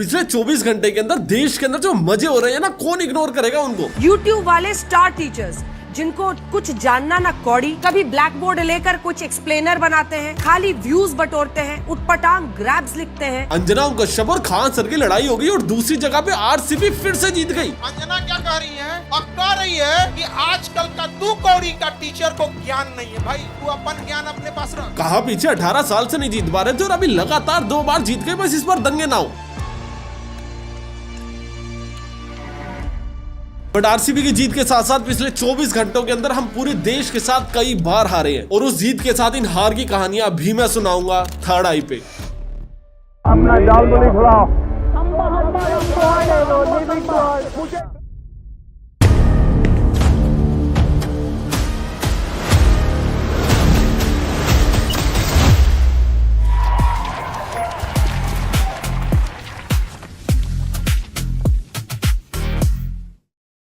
पिछले 24 घंटे के अंदर देश के अंदर जो मजे हो रहे हैं ना, कौन इग्नोर करेगा उनको। YouTube वाले स्टार टीचर्स जिनको कुछ जानना ना कौड़ी, कभी ब्लैक बोर्ड लेकर कुछ एक्सप्लेनर बनाते हैं, खाली व्यूज बटोरते हैं, उटपटांग ग्रैब्स लिखते हैं। अंजना कश्यप और खान सर की लड़ाई हो गई और दूसरी जगह पे आरसीबी फिर से जीत गई। अंजना क्या कह रही है? अब कह रही है कि आजकल का तू कौड़ी का टीचर को ज्ञान नहीं है। भाई तू अपन ज्ञान अपने पास रख। कहा पीछे 18 साल से नहीं जीत पा रहे थे और अभी लगातार 2 बार जीत गए, बस इस बार दंगे ना हो। बट आरसीबी की जीत के साथ साथ पिछले 24 घंटों के अंदर हम पूरे देश के साथ कई बार हारे हैं और उस जीत के साथ इन हार की कहानियां भी मैं सुनाऊंगा थर्ड आई पे।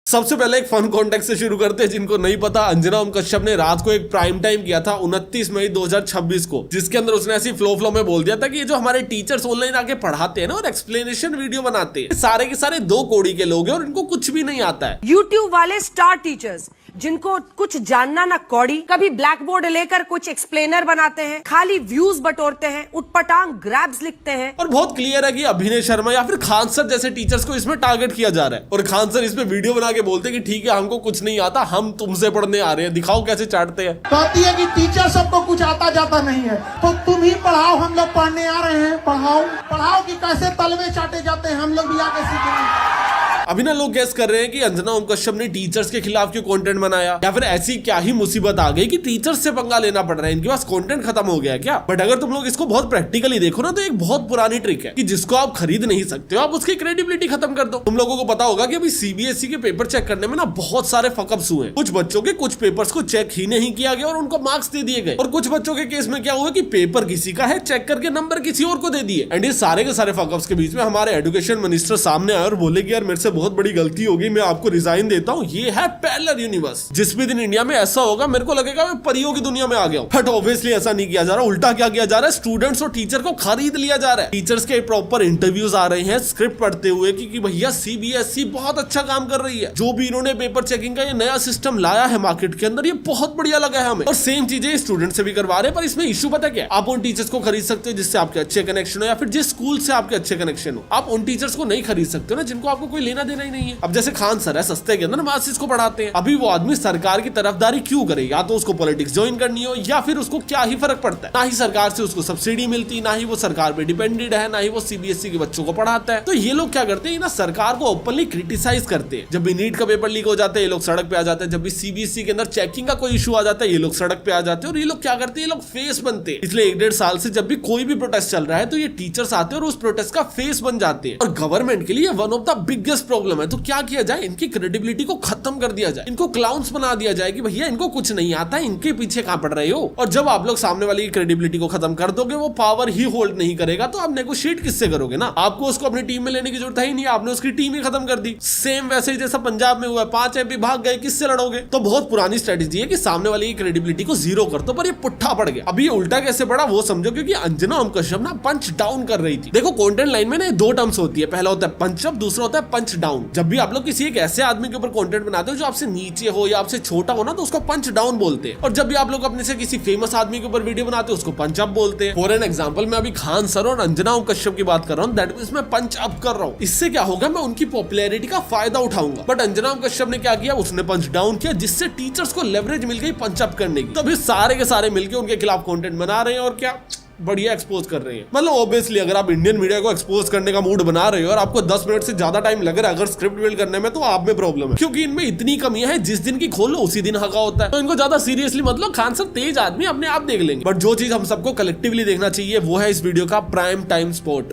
सबसे पहले एक फन कॉन्टेक्स्ट से शुरू करते हैं। जिनको नहीं पता, अंजना कश्यप ने रात को एक प्राइम टाइम किया था 29 मई 2026 को, जिसके अंदर उसने ऐसी फ्लो में बोल दिया था कि ये जो हमारे टीचर्स ऑनलाइन आके पढ़ाते हैं ना और एक्सप्लेनेशन वीडियो बनाते हैं, सारे के सारे 2 कौड़ी के लोग हैं और इनको कुछ भी नहीं आता है। YouTube वाले स्टार टीचर्स जिनको कुछ जानना ना कौड़ी, कभी ब्लैक बोर्ड लेकर कुछ एक्सप्लेनर बनाते हैं, खाली व्यूज बटोरते हैं, उटपटांग ग्रैब्स लिखते हैं। और बहुत क्लियर है कि अभिनय शर्मा या फिर खान सर जैसे टीचर्स को इसमें टारगेट किया जा रहा है और खान सर इसमें वीडियो बना के बोलते हैं कि ठीक है हमको कुछ नहीं आता, हम तुमसे पढ़ने आ रहे हैं, दिखाओ कैसे चाटते हैं। कहती है कि टीचर सबको कुछ आता जाता नहीं है, तो तुम ही पढ़ाओ, हम लोग पढ़ने आ रहे हैं, पढ़ाओ कि कैसे तलवे चाटे जाते हैं, हम लोग भी आके सीखेंगे। अभी ना लोग गेस कर रहे हैं कि अंजना कश्यप ने टीचर्स के खिलाफ क्यों कंटेंट बनाया, या फिर ऐसी क्या ही मुसीबत आ गई कि टीचर्स से पंगा लेना पड़ रहा है, इनके पास कंटेंट खत्म हो गया क्या। बट अगर तुम लोग इसको बहुत प्रैक्टिकली देखो ना, तो एक बहुत पुरानी ट्रिक है कि जिसको आप खरीद नहीं सकते हो आप उसकी क्रेडिबिलिटी खत्म कर दो। तुम लोगों को पता होगा कि अभी सीबीएसई के पेपर चेक करने में ना बहुत सारे फकअप्स हुए हैं। कुछ बच्चों के कुछ पेपर्स को चेक ही नहीं किया गया और उनको मार्क्स दे दिए गए, और कुछ बच्चों के केस में क्या हुआ कि पेपर किसी का है, चेक करके नंबर किसी और को दे दिए। एंड ये सारे के सारे फकअप्स के बीच में हमारे एजुकेशन मिनिस्टर सामने आए और बोले कि यार मेरे से बहुत बड़ी गलती होगी, मैं आपको रिजाइन देता हूं। ये है पैरेलल यूनिवर्स। जिस भी दिन इंडिया में ऐसा होगा मेरे को लगेगा मैं परियों की दुनिया में आ गया हूं। बट ऑब्वियसली ऐसा नहीं किया जा रहा, उल्टा क्या किया जा रहा है, स्टूडेंट्स और टीचर को खरीद लिया जा रहा है। टीचर्स के प्रॉपर इंटरव्यूज आ रहे हैं स्क्रिप्ट पढ़ते हुए कि भैया सीबीएसई बहुत अच्छा काम कर रही है, जो भी इन्होंने पेपर चेकिंग का ये नया सिस्टम लाया है मार्केट के अंदर, ये बहुत बढ़िया लगा है हमें। और सेम चीजें स्टूडेंट से भी करवा रहे हैं। पर इसमें इशू पता क्या है, आप उन टीचर्स को खरीद सकते हो जिससे आपके अच्छे कनेक्शन हो, या फिर जिस स्कूल से आपके अच्छे कनेक्शन हो। आप उन टीचर्स को नहीं खरीद सकते हो ना जिनको आपको कोई लेना देना ही नहीं है। अब जैसे खान सर है, सस्ते के अंदर मासिस को पढ़ाते हैं, अभी वो आदमी सरकार की तरफदारी क्यों करे? या तो उसको पॉलिटिक्स ज्वाइन करनी हो, या फिर उसको क्या ही फर्क पड़ता है, ना ही सरकार से उसको सब्सिडी मिलती, ना ही वो सरकार पे डिपेंडेंट है, ना ही वो सीबीएसई के बच्चों को पढ़ाता है। तो ये लोग क्या करते हैं ना, सरकार को ओपनली क्रिटिसाइज करते हैं। जब भी नीट का पेपर लीक हो जाता है ये लोग सड़क पे आ जाते हैं, जब भी सीबीएसई के अंदर चेकिंग का कोई इशू आ जाता है ये लोग सड़क पे आ जाते हैं। और ये लोग क्या करते हैं, ये लोग फेस बनते हैं। पिछले 1-1.5 साल से जब भी कोई भी प्रोटेस्ट चल रहा है तो ये टीचर्स आते हैं और उस प्रोटेस्ट का फेस बन जाते हैं। और गवर्नमेंट के लिए one of the biggest problem है। तो क्या किया जाए, इनकी क्रेडिबिलिटी को खत्म कर दिया जाए, इनको क्लाउन्स बना दिया जाए कि भैया इनको कुछ नहीं आता, इनके पीछे कहां पड़ रहे हो। और जब आप लोग सामने वाले की क्रेडिबिलिटी को खत्म कर दोगे, वो पावर ही होल्ड नहीं करेगा, तो आप नेगोशिएट किससे करोगे ना। आपको उसको अपनी टीम में लेने की जरूरत है ही नहीं, आपने उसकी टीम ही खत्म कर दी। सेम वैसे ही जैसा पंजाब में हुआ, 5 एमपी भाग गए, किससे लड़ोगे। तो बहुत पुरानी स्ट्रेटेजी है कि सामने वाले की क्रेडिबिलिटी को जीरो कर दो, पर ये पुट्ठा पड़ गया। अभी ये उल्टा कैसे पड़ा वो समझो, क्योंकि अंजना कश्यप ना पंच डाउन कर रही थी। देखो कंटेंट लाइन में ना 2 टर्म्स होती है, पहला होता है पंच अप, दूसरा होता है पंच डाउन। जब भी आप लोग किसी एक ऐसे आदमी के ऊपर कंटेंट बनाते हो जो आपसे नीचे हो या आपसे छोटा हो ना, तो उसको पंच डाउन बोलते हैं। और जब भी आप लोग अपने से किसी फेमस आदमी के ऊपर वीडियो बनाते हो उसको पंच अप बोलते हैं। फॉर एन एग्जांपल मैं अभी खान सर और अंजना कश्यप की बात कर रहा हूं, दैट मींस मैं पंच अप कर रहा हूं। इससे क्या होगा, मैं उनकी पॉपुलैरिटी का फायदा उठाऊंगा। बट अंजना कश्यप ने क्या किया, उसने पंच डाउन किया, जिससे टीचर्स को लेवरेज मिल गई पंच अप करने की। तो अभी सारे के सारे मिलकर उनके खिलाफ कंटेंट बना रहे हैं और क्या बढ़िया एक्सपोज कर रहे हैं। मतलब ऑब्वियसली अगर आप इंडियन मीडिया को एक्सपोज करने का मूड बना रहे हो और आपको 10 मिनट से ज्यादा टाइम लग रहा है अगर स्क्रिप्ट बिल्ड करने में, तो आप में प्रॉब्लम है, क्योंकि इनमें इतनी कमियां हैं, जिस दिन की खोलो उसी दिन हगा होता है। तो इनको ज्यादा सीरियसली मतलब, खान सर तेज आदमी अपने आप देख लेंगे। बट जो चीज हम सबको कलेक्टिवली देखना चाहिए वो है इस वीडियो का प्राइम टाइम स्पॉट।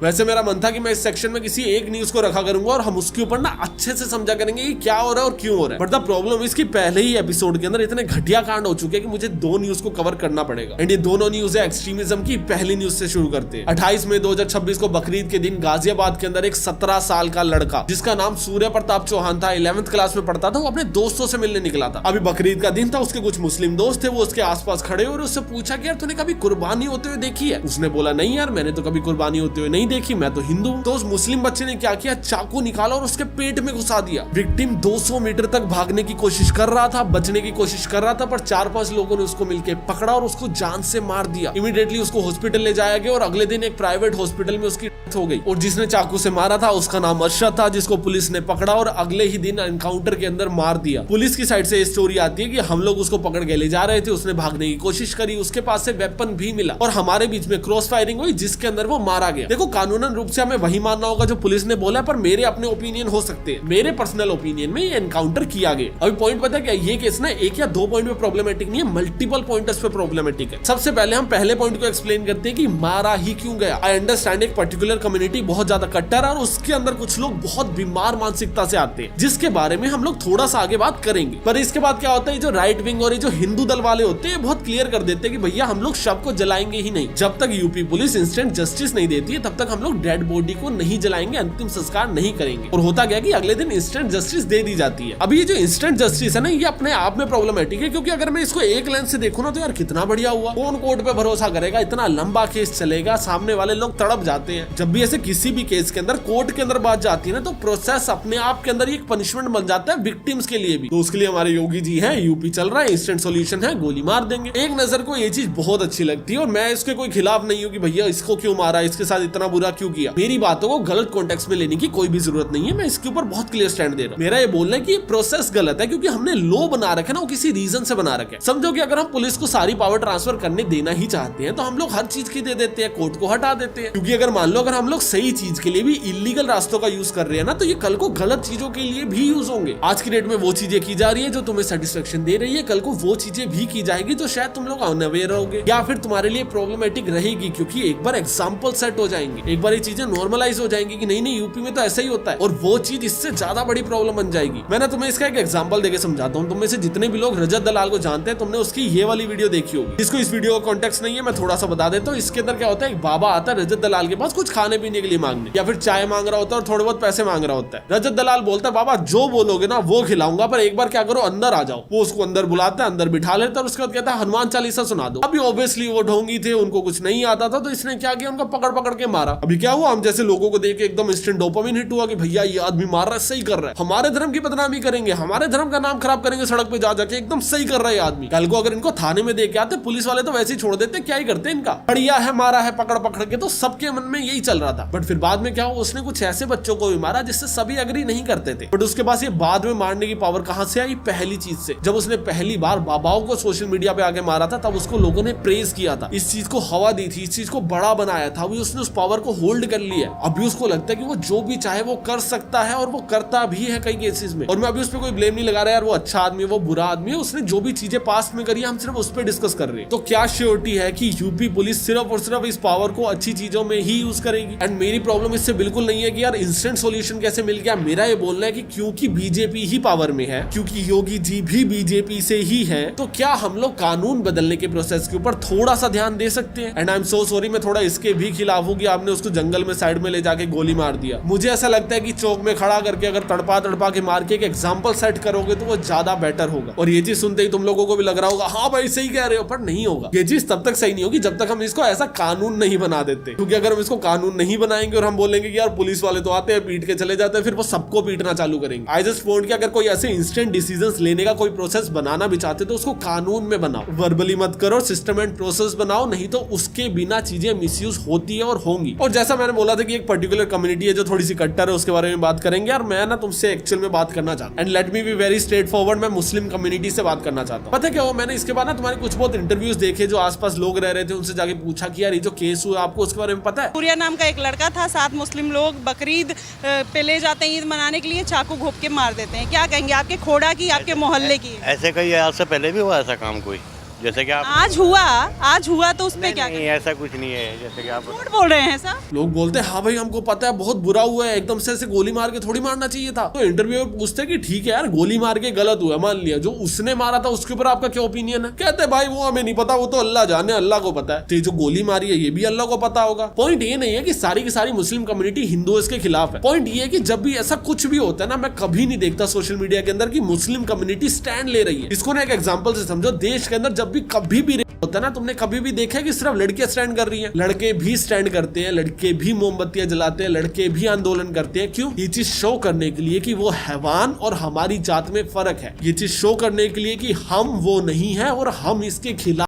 वैसे मेरा मन था कि मैं इस सेक्शन में किसी एक न्यूज को रखा करूंगा और हम उसके ऊपर ना अच्छे से समझा करेंगे कि क्या हो रहा है और क्यों हो रहा है। बट द प्रॉब्लम इसकी पहले ही एपिसोड के अंदर इतने घटिया कांड हो चुके हैं कि मुझे 2 न्यूज को कवर करना पड़ेगा। एंड ये दोनों न्यूज है एक्सट्रीमिज्म की। पहली न्यूज से शुरू करते हैं। 28 मई 2026 को बकरीद के दिन गाजियाबाद के अंदर एक 17 साल का लड़का जिसका नाम सूर्य प्रताप चौहान था, 11th क्लास में पढ़ता था, वो अपने दोस्तों से मिलने निकला था। अभी बकरीद का दिन था, उसके कुछ मुस्लिम दोस्त थे, वो उसके आसपास खड़े और उससे पूछा कि यार तूने कभी कुर्बानी होते हुए देखी है? उसने बोला नहीं यार, मैंने तो कभी कुर्बानी होते हुए नहीं देखी, मैं तो हिंदू हूं। तो उस मुस्लिम बच्चे ने क्या किया, चाकू निकाला और उसके पेट में घुसा दिया। विक्टिम 200 मीटर तक भागने की कोशिश कर रहा था, बचने की कोशिश कर रहा था, पर 4-5 लोगों ने उसको मिलकर पकड़ा और उसको जान से मार दिया। इमीडिएटली उसको हॉस्पिटल ले जाया गया और अगले दिन एक प्राइवेट हॉस्पिटल में उसकी डेथ हो गई। और जिसने चाकू से मारा था उसका नाम अरशद था, जिसको पुलिस ने पकड़ा और अगले ही दिन एनकाउंटर के अंदर मार दिया। पुलिस की साइड से स्टोरी आती है कि हम लोग उसको पकड़ के ले जा रहे थे, उसने भागने की कोशिश करी, उसके पास से वेपन भी मिला और हमारे बीच में क्रॉस फायरिंग हुई जिसके अंदर वो मारा गया। देखो कानूनन रूप से हमें वही मानना होगा जो पुलिस ने बोला, पर मेरे अपने ओपिनियन हो सकते हैं। मेरे पर्सनल ओपिनियन में ये एनकाउंटर किया गया। अभी पॉइंट पता है क्या, ये केस ना 1 या 2 पॉइंट पे प्रॉब्लमेटिक नहीं है, मल्टीपल पॉइंट्स पे प्रॉब्लमेटिक है। सबसे पहले हम पहले पॉइंट को एक्सप्लेन करते हैं कि मारा ही क्यों गया। आई अंडरस्टैंड एक पर्टिकुलर कम्युनिटी बहुत ज्यादा कट्टर है और उसके अंदर कुछ लोग बहुत बीमार मानसिकता से आते हैं, जिसके बारे में हम लोग थोड़ा सा आगे बात करेंगे। पर इसके बाद क्या होता है, जो राइट विंग और ये जो हिंदू दल वाले होते हैं बहुत क्लियर कर देते हैं कि भैया हम लोग शव को जलाएंगे ही नहीं। जब तक यूपी पुलिस इंस्टेंट जस्टिस नहीं देती है तब तक हम लोग डेड बॉडी को नहीं जलाएंगे, अंतिम संस्कार नहीं करेंगे। और होता क्या कि अगले दिन इंस्टेंट जस्टिस दे दी जाती है। अभी ये जो इंस्टेंट जस्टिस है ना, ये अपने आप में प्रॉब्लमेटिक है, क्योंकि अगर मैं इसको एक लेंस से देखूं ना तो यार कितना बढ़िया हुआ। कौन कोर्ट पे भरोसा करेगा, इतना लंबा केस चलेगा, सामने वाले लोग तड़प जाते हैं। जब भी ऐसे किसी भी केस के अंदर कोर्ट के अंदर बात जाती है ना, तो प्रोसेस अपने आप के अंदर एक पनिशमेंट बन जाता है विक्टिम्स के लिए भी। तो उसके लिए हमारे योगी जी हैं, यूपी चल रहा है, इंस्टेंट सॉल्यूशन है, गोली मार देंगे। एक नजर को ये चीज बहुत अच्छी लगती है और मैं इसके कोई खिलाफ नहीं हूँ कि भैया इसको क्यों मारा, इसके साथ इतना बुरा क्यों किया। मेरी बातों को गलत कॉन्टेक्स्ट में लेने की कोई भी जरूरत नहीं है, मैं इसके ऊपर बहुत क्लियर स्टैंड दे रहा हूँ। मेरा ये बोलना है कि ये प्रोसेस गलत है, क्योंकि हमने लॉ बना रखे ना, वो किसी रीजन से बना रखे। समझो कि अगर हम पुलिस को सारी पावर ट्रांसफर करने देना ही चाहते हैं तो हम लोग हर चीज की दे देते हैं, कोर्ट को हटा देते हैं। क्योंकि अगर मान लो अगर हम लोग सही चीज के लिए भी इलीगल रास्तों का यूज कर रहे हैं ना, तो ये कल को गलत चीजों के लिए भी यूज होंगे। आज की डेट में वो चीजें की जा रही है जो तुम्हें सेटिस्फेक्शन दे रही है, कल को वो चीजें भी की जाएगी जो शायद तुम लोग अनअवेयर रहोगे या फिर तुम्हारे लिए प्रॉब्लमेटिक रहेगी, क्योंकि एक बार एग्जाम्पल सेट हो जाएंगे, एक बार ये चीजें नॉर्मलाइज हो जाएंगी कि नहीं यूपी में तो ऐसा ही होता है, और वो चीज इससे ज्यादा बड़ी प्रॉब्लम बन जाएगी। मैं तुम्हें इसका एक एग्जांपल देके समझाता हूँ। तुम में से जितने भी लोग रजत दलाल को जानते हैं, तुमने उसकी ये वाली वीडियो देखी होगी। जिसको इस वीडियो का कॉन्टेक्स्ट नहीं है, मैं थोड़ा सा बता देता हूँ। इसके अंदर क्या होता है, एक बाबा आता है रजत दलाल के पास कुछ खाने पीने के लिए मांगने, या फिर चाय मांग रहा होता है और थोड़े बहुत पैसे मांग रहा होता है। रजत दलाल बोलता है बाबा जो बोलोगे ना वो खिलाऊंगा, पर एक बार क्या करो अंदर आ जाओ। वो उसको अंदर बुलाता है, अंदर बिठा लेता है और उसके बाद कहता है हनुमान चालीसा सुना दो। अभी ऑब्वियसली वो ढोंगी थे, उनको कुछ नहीं आता था, तो इसने क्या किया, उनको पकड़ पकड़ के मारा। अभी क्या हुआ, हम जैसे लोगों को देख के एकदम इंस्टेंट डोपामिन हिट हुआ कि भैया ये आदमी मार रहा है, सही कर रहा है, हमारे धर्म की बदनामी करेंगे, हमारे धर्म का नाम खराब करेंगे सड़क पे जा जाके, एकदम सही कर रहा है आदमी। कल को अगर इनको थाने में दे के आते, पुलिस वाले तो वैसे ही छोड़ देते, क्या ही करते इनका, बढ़िया है मारा है पकड़ पकड़ के, तो सबके मन में यही चल रहा था। बट फिर बाद में क्या हुआ, उसने कुछ ऐसे बच्चों को भी मारा जिससे सभी अग्री नहीं करते थे। बट उसके पास ये बाद में मारने की पावर कहां से आई, पहली चीज से। जब उसने पहली बार बाबाओं को सोशल मीडिया पे आगे मारा था, तब उसको लोगों ने प्रेज किया था, इस चीज को हवा दी थी, इस चीज को बड़ा बनाया था। अभी उसने उस पावर को होल्ड कर लिया। अभी उसको लगता है कि वो जो भी चाहे वो कर सकता है, और वो करता भी है कई केसेस में। और मैं अभी उस पर कोई ब्लेम नहीं लगा रहा यार, वो अच्छा आदमी है, वो बुरा आदमी है, उसने जो भी चीजें पास्ट में करी हम सिर्फ उस पर डिस्कस कर रहे हैं। तो क्या श्योरिटी है कि यूपी पुलिस सिर्फ और सिर्फ इस पावर को अच्छी चीजों में ही यूज करेगी? एंड मेरी प्रॉब्लम इससे बिल्कुल नहीं है कि यार इंस्टेंट सॉल्यूशन कैसे मिल गया। मेरा ये बोलना है कि क्योंकि बीजेपी ही पावर में है, क्योंकि योगी जी भी बीजेपी से ही है, तो क्या हम लोग कानून बदलने के प्रोसेस के ऊपर थोड़ा सा ध्यान दे सकते हैं? And I am so sorry, मैं थोड़ा इसके भी खिलाफ हूँ कि आपने उसको जंगल में साइड में ले जाके गोली मार दिया। मुझे ऐसा लगता है कि चौक में खड़ा करके अगर तड़पा तड़पा के मार के एक एग्जाम्पल सेट करोगे तो वो ज्यादा बेटर होगा। और ये चीज सुनते ही तुम लोगों को भी लग रहा होगा हाँ भाई सही कह रहे हो, पर नहीं होगा। ये चीज तब तक सही नहीं होगी जब तक हम इसको ऐसा कानून नहीं बना देते। क्योंकि अगर हम इसको कानून नहीं बनाएंगे और हम बोलेंगे कि यार पुलिस वाले तो आते हैं पीट के चले जाते हैं, फिर वो सबको पीटना चालू करेंगे। आई जस्ट वांट कि अगर कोई ऐसे इंस्टेंट डिसीजंस लेने का कोई प्रोसेस बनाना भी चाहते तो उसको कानून में बनाओ, वर्बली मत करो, सिस्टम एंड प्रोसेस बनाओ, नहीं तो उसके बिना चीजें मिसयूज होती है और होंगी। और जैसा मैंने बोला था कि एक पर्टिकुलर कम्युनिटी है जो थोड़ी सी कट्टर है, उसके बारे में बात करेंगे। यार मैं ना तुमसे एक्चुअल में बात करना चाहता हूं, and let me be very straight forward, मैं मुस्लिम कम्युनिटी से बात करना चाहता हूं। पता है क्या हो, मैंने इसके बाद ना तुम्हारे कुछ बहुत इंटरव्यूज देखे जो आसपास लोग रह रहे थे, उनसे जाके पूछा कि यार ये जो केस हुआ आपको उसके बारे में पता है? सूर्या नाम का एक लड़का था, 7 मुस्लिम लोग बकरीद पे ले जाते हैं ईद मनाने के लिए, चाकू घोंप के मार देते हैं। क्या कहेंगे आपके खोड़ा की, आपके मोहल्ले की? ऐसे कई आज से पहले भी हुआ ऐसा काम कोई? जैसे कि आप आज हुआ तो उस पे क्या नहीं, ऐसा कुछ नहीं है जैसे कि आप झूठ बोल रहे हैं सर। लोग बोलते हैं हाँ भाई हमको पता है बहुत बुरा हुआ है, एकदम से ऐसे गोली मार के थोड़ी मारना चाहिए था। तो इंटरव्यू में पूछते कि ठीक है यार गोली मार के गलत हुआ, मान लिया, जो उसने मारा था उसके ऊपर आपका क्या ओपिनियन है? कहते हैं भाई वो हमें नहीं पता, वो तो अल्लाह जाने, अल्लाह को पता है। तो जो गोली मारी है ये भी अल्लाह को पता होगा। पॉइंट ये नहीं है कि सारी की सारी मुस्लिम कम्युनिटी हिंदुओं के खिलाफ है। पॉइंट ये है कि जब भी ऐसा कुछ भी होता है ना, मैं कभी नहीं देखता सोशल मीडिया के अंदर कि मुस्लिम कम्युनिटी स्टैंड ले रही है। इसको ना एक एग्जांपल से समझो, देश के अंदर जब भी कभी भी होता है ना, तुमने कभी भी देखा है कि सिर्फ लड़कियां स्टैंड कर रही हैं? लड़के भी स्टैंड करते हैं, लड़के भी मोमबत्तियां जलाते हैं, लड़के भी आंदोलन करते हैं। क्यों? ये चीज शो करने के लिए कि वो हैवान और हमारी जात में फर्क है। ये चीज शो करने के लिए कि हम वो नहीं है और हम इसके खिलाफ